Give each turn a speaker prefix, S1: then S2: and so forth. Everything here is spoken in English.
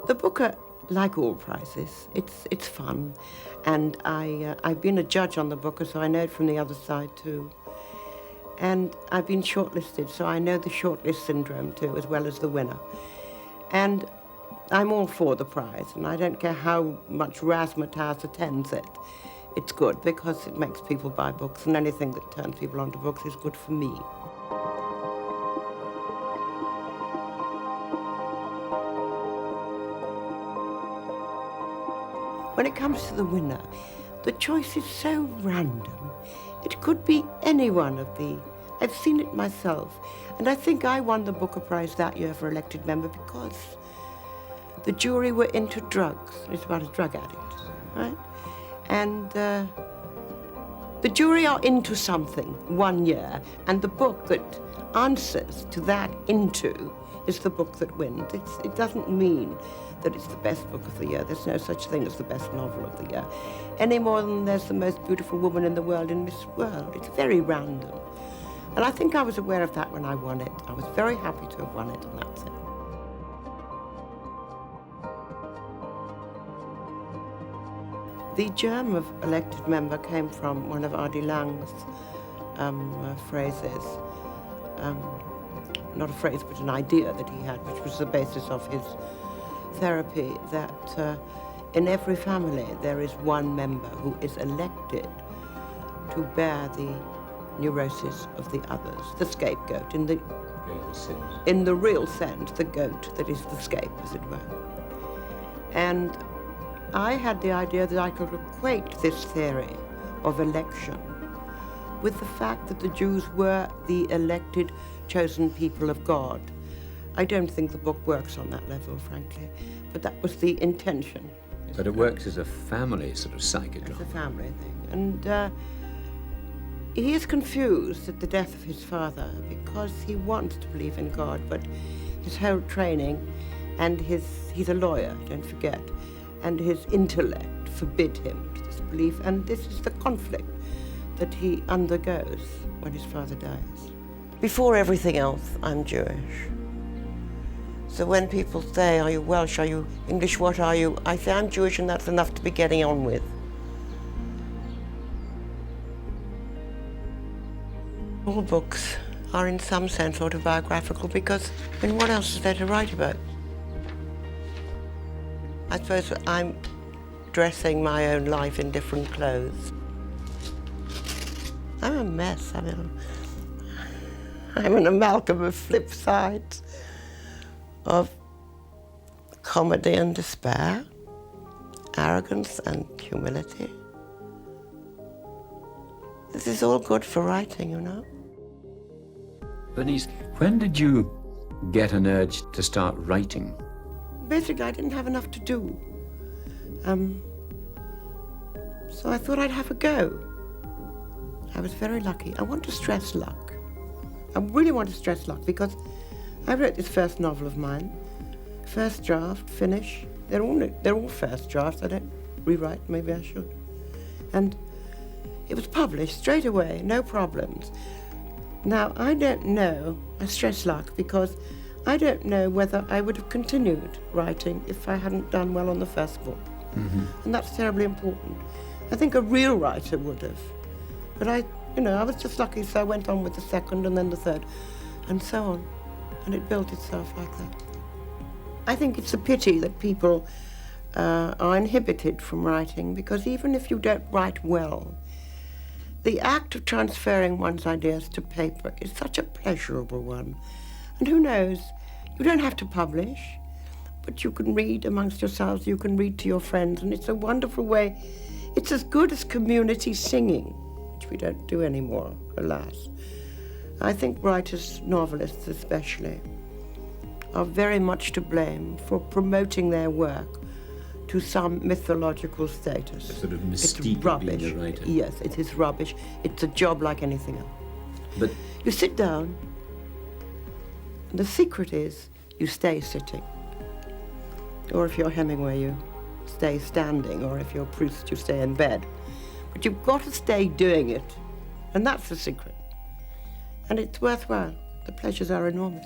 S1: The Booker, like all prizes, it's fun, and I've been a judge on the Booker, so I know it from the other side too. And I've been shortlisted, so I know the shortlist syndrome too, as well as the winner. And I'm all for the prize, and I don't care how much razzmatazz attends it. It's good because it makes people buy books, and anything that turns people onto books is good for me. When it comes to the winner, the choice is so random. It could be any one of the... I've seen it myself, and I think I won the Booker Prize that year for elected member because the jury were into drugs. It's about a drug addict, right? And the jury are into something one year, and the book that answers to that into is the book that wins. It doesn't mean that it's the best book of the year. There's no such thing as the best novel of the year, any more than there's the most beautiful woman in the world in Miss World. It's very random. And I think I was aware of that when I won it. I was very happy to have won it, and that's it. The germ of elected member came from one of R.D. Lang's phrases. Not a phrase, but an idea that he had, which was the basis of his therapy, that in every family there is one member who is elected to bear the neurosis of the others, the scapegoat, in the real sense, the goat that is the scape, as it were. And I had the idea that I could equate this theory of election with the fact that the Jews were the elected, chosen people of God. I don't think the book works on that level, frankly, but that was the intention.
S2: But it works as a family sort of psychodrama.
S1: It's a family thing. And he is confused at the death of his father because he wants to believe in God, but his whole training and he's a lawyer, don't forget, and his intellect forbid him to this belief, and this is the conflict that he undergoes when his father dies. Before everything else, I'm Jewish. So when people say, are you Welsh, are you English, what are you? I say, I'm Jewish, and that's enough to be getting on with. All books are in some sense autobiographical because, I mean, what else is there to write about? I suppose I'm dressing my own life in different clothes. I'm a mess. I'm an amalgam of flip sides, of comedy and despair, arrogance and humility. This is all good for writing, you know.
S2: Bernice, when did you get an urge to start writing?
S1: Basically, I didn't have enough to do. So I thought I'd have a go. I was very lucky. I want to stress luck. I really want to stress luck because I wrote this first novel of mine. First draft, finish. They're all first drafts. I don't rewrite, maybe I should. And it was published straight away, no problems. Now, I don't know, I stress luck because I don't know whether I would have continued writing if I hadn't done well on the first book. Mm-hmm. And that's terribly important. I think a real writer would have. But I was just lucky, so I went on with the second and then the third, and so on. And it built itself like that. I think it's a pity that people are inhibited from writing, because even if you don't write well, the act of transferring one's ideas to paper is such a pleasurable one. And who knows, you don't have to publish, but you can read amongst yourselves, you can read to your friends, and it's a wonderful way. It's as good as community singing, which we don't do anymore, alas. I think writers, novelists especially, are very much to blame for promoting their work to some mythological status.
S2: A sort of mystique of being a writer.
S1: Yes, it is rubbish. It's a job like anything else.
S2: But
S1: you sit down, and the secret is you stay sitting. Or if you're Hemingway, you stay standing, or if you're Proust, you stay in bed. But you've got to stay doing it, and that's the secret. And it's worthwhile. The pleasures are enormous.